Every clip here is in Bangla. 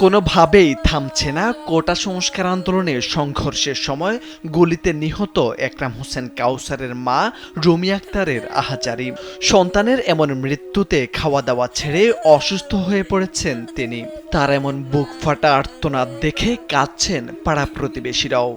কোনোভাবেই থামছে না কোটা সংস্কার আন্দোলনের সংঘর্ষের সময় গুলিতে নিহত একরাম হোসেন কাউসারের মা রুমি আক্তারের আহাজারি। সন্তানের এমন মৃত্যুতে খাওয়া দাওয়া ছেড়ে অসুস্থ হয়ে পড়েছেন তিনি। তার এমন বুক ফাটা আর্তনাদ দেখে কাঁদছেন পাড়া প্রতিবেশীরাও।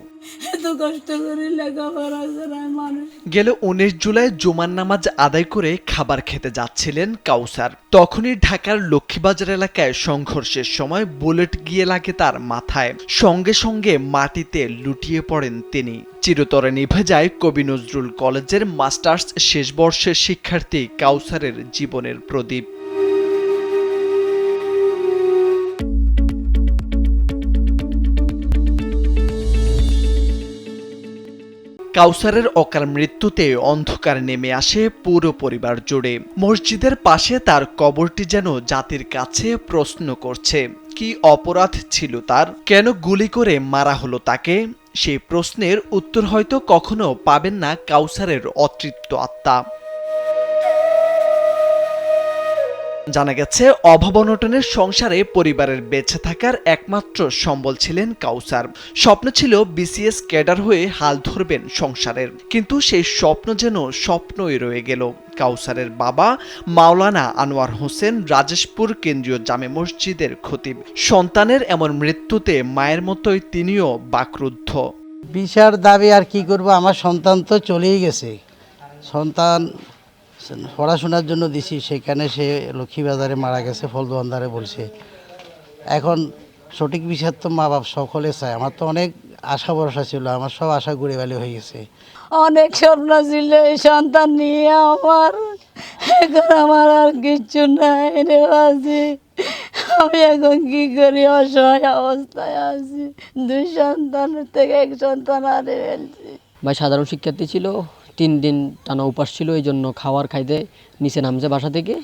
এত কষ্ট করে লেখাপড়া করায় মানুষ। গেল 19 জুলাই জুমার নামাজ আদায় করে খাবার খেতে যাচ্ছিলেন কাউসার। তখনই ঢাকার লক্ষ্মীবাজার এলাকায় সংঘর্ষের সময় বুলেট গিয়ে লাগে তার মাথায়। সঙ্গে সঙ্গে মাটিতে লুটিয়ে পড়েন তিনি। চিরতরে নিভে যায় কবি নজরুল কলেজের মাস্টার্স শেষ বর্ষের শিক্ষার্থী কাউসারের জীবনের প্রদীপ। কাউসারের অকাল মৃত্যুতে অন্ধকার নেমে আসে পুরো পরিবার জুড়ে। মসজিদের পাশে তার কবরটি যেন জাতির কাছে প্রশ্ন করছে, কি অপরাধ ছিল তার, কেন গুলি করে মারা হলো তাকে? সেই প্রশ্নের উত্তর হয়তো কখনো পাবেন না কাউসারের অতৃপ্ত আত্মা। জানা গেছে, অভাব অনটনের সংসারে পরিবারের বেঁচে থাকার একমাত্র সম্বল ছিলেন কাউসার। স্বপ্ন ছিল বিসিএস ক্যাডার হয়ে হাল ধরবেন সংসারের, কিন্তু সেই স্বপ্ন যেন স্বপ্নই রয়ে গেল। কাউসারের বাবা মাওলানা আনোয়ার হোসেন রাজেশপুর কেন্দ্রীয় জামে মসজিদের খতিব। সন্তানের এমন মৃত্যুতে মায়ের মতোই তিনিও বাকরুদ্ধ। বিচার দাবি আর কি করব, আমার সন্তান তো চলেই গেছে। সন্তান পড়াশোনার জন্য দিছি, সেখানে সে লক্ষ্মীবাজারে মারা গেছে, ফলদুয়ান্দারে বলছে। এখন সঠিক বিচার তো মা বাপ সকলে চায়। আমার তো অনেক আশা ভরসা ছিল, আমার সব আশা ঘুরে বালি হয়ে গেছে। অনেক স্বপ্ন ছিল এই সন্তান নিয়ে আমার, এখন আমার আর কিচ্ছু নাই রে বাজি। আমি এখন কি করি, অসহায় অবস্থায় আছি। 2 সন্তানের থেকে 1 সন্তান হারিয়ে ফেলছি। ভাই সাধারণ শিক্ষার্থী ছিল, 3 দিন টানা উপাস ছিল, এই জন্য খাওয়ার খাইতে নিচে নামছে বাসা থেকে।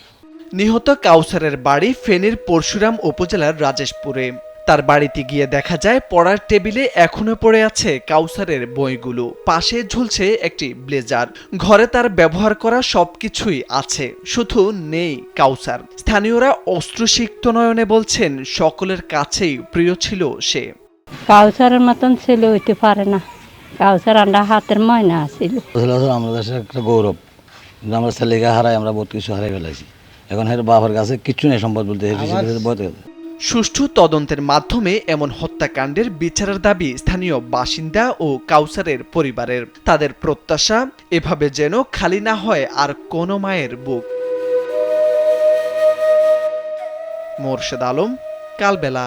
নিহত কাউসারের বাড়ি ফেনীর পরশুরাম উপজেলার রাজেশপুরে। তার বাড়িতে গিয়ে দেখা যায় পড়ার টেবিলে এখনো পড়ে আছে কাউসারের বইগুলো, পাশে ঝুলছে একটি ব্লেজার। ঘরে তার ব্যবহার করা সবকিছুই আছে, শুধু নেই কাউসার। স্থানীয়রা অশ্রুসিক্ত নয়নে বলছেন, সকলের কাছেই প্রিয় ছিল সে। কাউসারের মতন ছেলে হইতে পারে না। কাউসার আমরা হাতের ময়না ছিল। আমাদের দেশের একটা গৌরব, কিন্তু আমরা ছেলেকে হারাই, আমরা বহুত কিছু হারাই ফেলেছি। এখন হের বাবার কাছে কিছু নেই সম্পদ বলতে। সুষ্ঠু তদন্তের মাধ্যমে এমন হত্যাকাণ্ডের বিচারের দাবি স্থানীয় বাসিন্দা ও কাউসারের পরিবারের। তাদের প্রত্যাশা, এভাবে যেন খালি না হয় আর কোনো মায়ের বুক। মোরশেদ আলম, কালবেলা।